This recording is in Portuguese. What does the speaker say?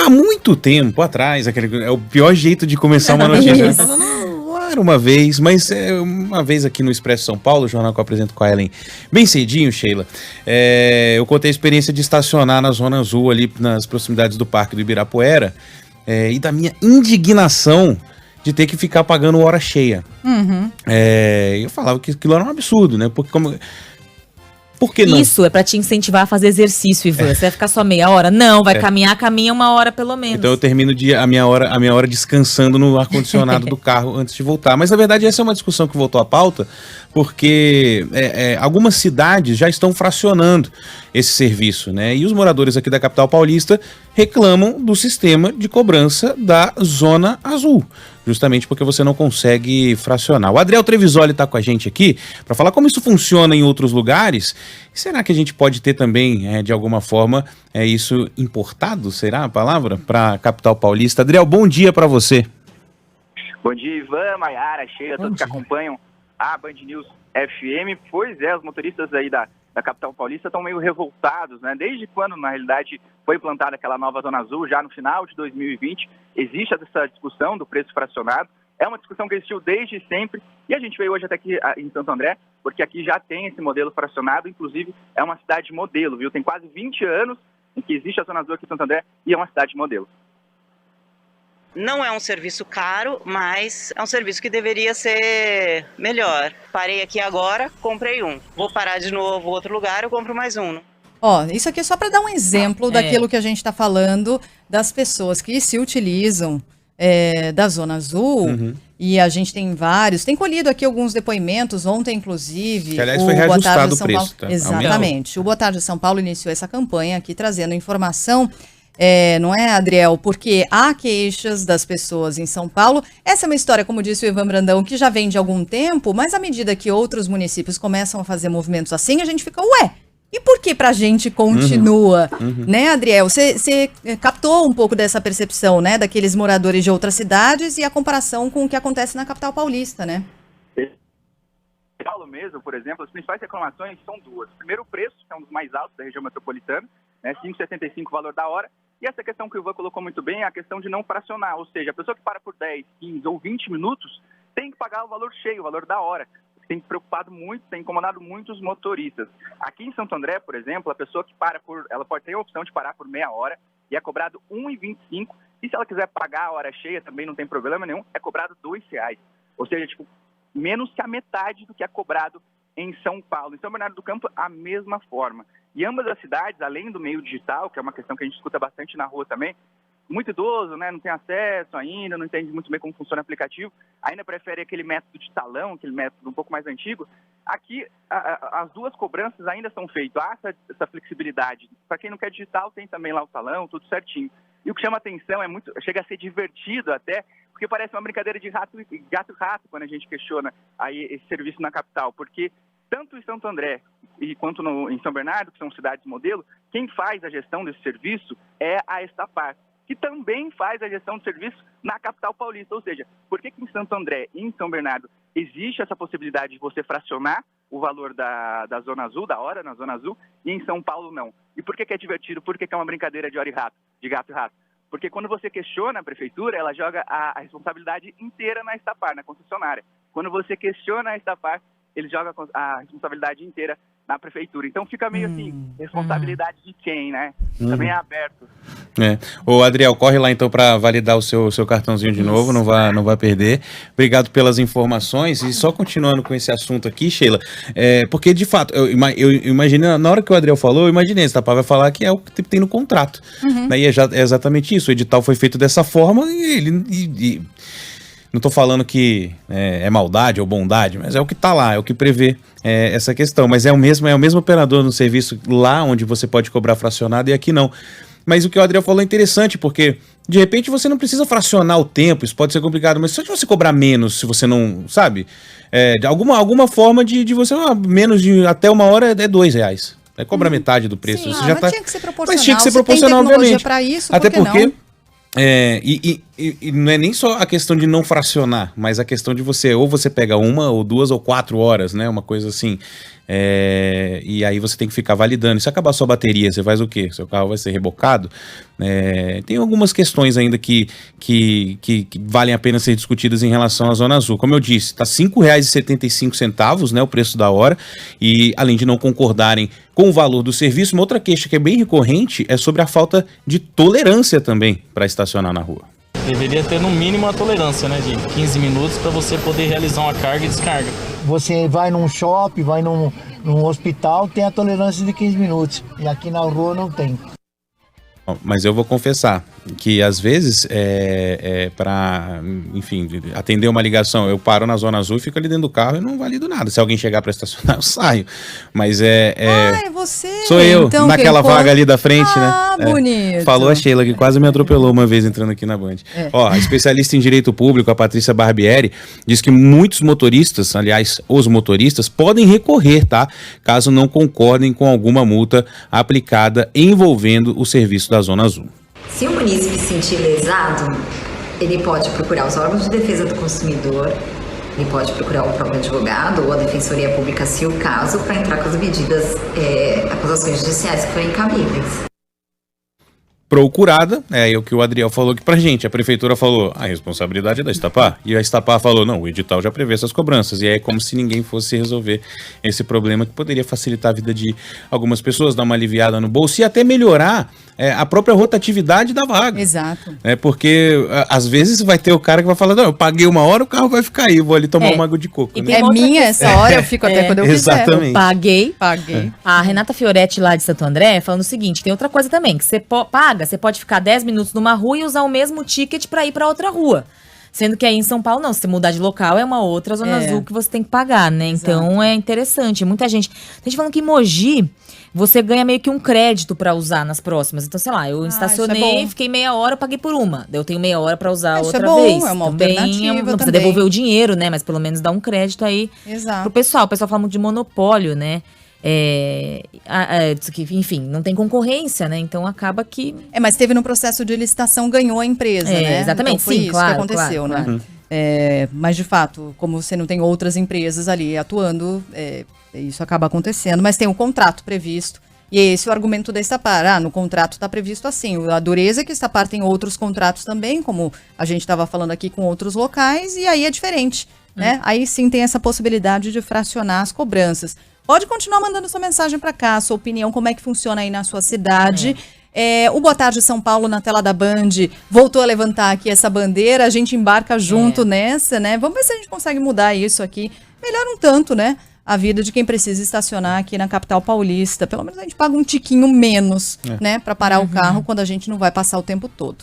há muito tempo atrás, é o pior jeito de começar uma notícia. Não era uma vez, mas uma vez aqui no Expresso São Paulo, o jornal que eu apresento com a Ellen bem cedinho, Sheila, eu contei a experiência de estacionar na Zona Azul, ali nas proximidades do Parque do Ibirapuera, e da minha indignação de ter que ficar pagando hora cheia. Uhum. Eu falava que aquilo era um absurdo, né? Porque Por que não? Isso é pra te incentivar a fazer exercício, Ivan. Você vai ficar só meia hora? Não, vai caminha 1 hora pelo menos. Então eu termino a minha hora descansando no ar-condicionado do carro antes de voltar. Mas na verdade essa é uma discussão que voltou à pauta, porque algumas cidades já estão fracionando esse serviço, né? E os moradores aqui da capital paulista reclamam do sistema de cobrança da Zona Azul, justamente porque você não consegue fracionar. O Adriel Trevisoli está com a gente aqui para falar como isso funciona em outros lugares. E será que a gente pode ter também, de alguma forma, isso importado, será a palavra, para a capital paulista? Adriel, bom dia para você. Bom dia, Ivan, Maiara, Sheila, todos que acompanham a Band News FM. Pois os motoristas aí da capital paulista estão meio revoltados, né? Desde quando, na realidade, foi implantada aquela nova Zona Azul, já no final de 2020, existe essa discussão do preço fracionado. É uma discussão que existiu desde sempre e a gente veio hoje até aqui em Santo André, porque aqui já tem esse modelo fracionado, inclusive é uma cidade modelo, viu? Tem quase 20 anos em que existe a Zona Azul aqui em Santo André e é uma cidade modelo. Não é um serviço caro, mas é um serviço que deveria ser melhor. Parei aqui agora, comprei um. Vou parar de novo em outro lugar, eu compro mais um. Isso aqui é só para dar um exemplo daquilo que a gente está falando, das pessoas que se utilizam da Zona Azul. Uhum. E a gente tem tem colhido aqui alguns depoimentos, ontem inclusive. Que, aliás, foi reajustado o preço. Tá? Exatamente. O Boa Tarde São Paulo iniciou essa campanha aqui, trazendo informação. Não é, Adriel? Porque há queixas das pessoas em São Paulo. Essa é uma história, como disse o Ivan Brandão, que já vem de algum tempo, mas à medida que outros municípios começam a fazer movimentos assim, a gente fica, e por que pra gente continua? Né, Adriel? Você captou um pouco dessa percepção, né, daqueles moradores de outras cidades e a comparação com o que acontece na capital paulista, né? Paulo mesmo, por exemplo, as principais reclamações são duas. Primeiro, o preço, que é um dos mais altos da região metropolitana, né, R$ 5,75 o valor da hora. E essa questão que o Ivan colocou muito bem é a questão de não fracionar, ou seja, a pessoa que para por 10, 15 ou 20 minutos tem que pagar o valor cheio, o valor da hora. Tem preocupado muito, tem incomodado muitos motoristas. Aqui em Santo André, por exemplo, a pessoa que ela pode ter a opção de parar por meia hora e é cobrado R$ 1,25. E se ela quiser pagar a hora cheia, também não tem problema nenhum, é cobrado R$ 2,00. Ou seja, menos que a metade do que é cobrado em São Paulo. Em São Bernardo do Campo, a mesma forma. E ambas as cidades, além do meio digital, que é uma questão que a gente escuta bastante na rua também, muito idoso, né, não tem acesso ainda, não entende muito bem como funciona o aplicativo, ainda prefere aquele método de talão, aquele método um pouco mais antigo. Aqui, as duas cobranças ainda são feitas. Há essa flexibilidade. Para quem não quer digital, tem também lá o talão, tudo certinho. E o que chama atenção chega a ser divertido até, porque parece uma brincadeira de gato-rato quando a gente questiona aí esse serviço na capital, porque tanto em Santo André quanto em São Bernardo, que são cidades modelo, quem faz a gestão desse serviço é a Estapar, que também faz a gestão do serviço na capital paulista. Ou seja, por que em Santo André e em São Bernardo existe essa possibilidade de você fracionar o valor da Zona Azul, da hora na Zona Azul, e em São Paulo não? E por que é divertido? Por que é uma brincadeira de hora e rato, de gato e rato? Porque quando você questiona a prefeitura, ela joga a responsabilidade inteira na Estapar, na concessionária. Quando você questiona a Estapar, ele joga a responsabilidade inteira na prefeitura. Então fica meio assim, responsabilidade de quem, né? Também é aberto. Ô Adriel, corre lá então para validar o seu cartãozinho de novo, não vai perder. Obrigado pelas informações. E só continuando com esse assunto aqui, Sheila, porque de fato, eu imaginei, na hora que o Adriel falou, eu imaginei, esse Tapá vai falar que é o que tem no contrato. Né? E é exatamente isso, o edital foi feito dessa forma e não estou falando que é maldade ou bondade, mas é o que está lá, é o que prevê essa questão. Mas é o mesmo operador no serviço lá onde você pode cobrar fracionado e aqui não. Mas o que o Adriel falou é interessante, porque de repente você não precisa fracionar o tempo, isso pode ser complicado, mas só de você cobrar menos, se você não, sabe? De alguma forma de você, menos de até 1 hora é R$2. Cobra metade do preço. Sim, você já mas tinha que ser proporcional. Mas tinha que ser proporcional, obviamente. Pra isso, até porque... E não é nem só a questão de não fracionar, mas a questão de você pega 1 ou 2 ou 4 horas, né? Uma coisa assim. E aí você tem que ficar validando. E se acabar a sua bateria, você faz o quê? Seu carro vai ser rebocado? Tem algumas questões ainda que valem a pena ser discutidas em relação à Zona Azul. Como eu disse, está R$ 5,75, né, o preço da hora, e além de não concordarem com o valor do serviço, uma outra queixa que é bem recorrente é sobre a falta de tolerância também para estacionar na rua. Deveria ter no mínimo a tolerância, né, de 15 minutos para você poder realizar uma carga e descarga. Você vai num shopping, vai num hospital, tem a tolerância de 15 minutos. E aqui na rua não tem. Mas eu vou confessar que às vezes para, enfim, atender uma ligação, eu paro na Zona Azul, fico ali dentro do carro e não valido nada. Se alguém chegar para estacionar, eu saio. Mas é você. Sou eu, então, naquela vaga ali da frente, né? Bonito. Falou a Sheila, que quase me atropelou uma vez entrando aqui na Band. Ó, a especialista em direito público, a Patrícia Barbieri, diz que muitos motoristas, aliás, os motoristas, podem recorrer, tá? Caso não concordem com alguma multa aplicada envolvendo o serviço da Zona Azul. Se o munícipe se sentir lesado, ele pode procurar os órgãos de defesa do consumidor, ele pode procurar o próprio advogado ou a Defensoria Pública, se o caso, para entrar com as medidas, acusações judiciais que forem cabíveis. Procurada, é o que o Adriel falou aqui pra gente. A prefeitura falou, a responsabilidade é da Estapar. E a Estapar falou, não, o edital já prevê essas cobranças. E aí é como se ninguém fosse resolver esse problema que poderia facilitar a vida de algumas pessoas, dar uma aliviada no bolso e até melhorar a própria rotatividade da vaga. Exato. Porque às vezes vai ter o cara que vai falar, não, eu paguei 1 hora, o carro vai ficar aí, vou ali tomar uma água de coco. E Né? É minha essa hora, eu fico até quando eu quiser. Exatamente. Paguei. A Renata Fioretti, lá de Santo André, falando o seguinte, tem outra coisa também, que você paga, você pode ficar 10 minutos numa rua e usar o mesmo ticket para ir para outra rua. Sendo que aí em São Paulo, não, se você mudar de local, é uma outra Zona Azul que você tem que pagar, né? Exato. Então é interessante. Muita gente. Tem gente falando que em Mogi, você ganha meio que um crédito para usar nas próximas. Então, sei lá, eu estacionei, fiquei meia hora, eu paguei por uma. Daí eu tenho meia hora para usar outra vez. É uma também alternativa. Não precisa devolver o dinheiro, né? Mas pelo menos dá um crédito aí pro pessoal. O pessoal fala muito de monopólio, né? Enfim, não tem concorrência, né? Então acaba que... mas teve no processo de licitação, ganhou a empresa, né? Exatamente, então foi isso que aconteceu, né? Claro. Mas de fato, como você não tem outras empresas ali atuando, isso acaba acontecendo. Mas tem um contrato previsto. E esse é o argumento da Estapar. No contrato está previsto assim. A dureza é que a Estapar tem outros contratos também, como a gente estava falando aqui com outros locais, e aí é diferente, né? Aí sim tem essa possibilidade de fracionar as cobranças. Pode continuar mandando sua mensagem para cá, sua opinião, como é que funciona aí na sua cidade. O Boa Tarde São Paulo na tela da Band voltou a levantar aqui essa bandeira, a gente embarca junto nessa, né? Vamos ver se a gente consegue mudar isso aqui. Melhora um tanto, né? A vida de quem precisa estacionar aqui na capital paulista. Pelo menos a gente paga um tiquinho menos, né? Para parar o carro quando a gente não vai passar o tempo todo.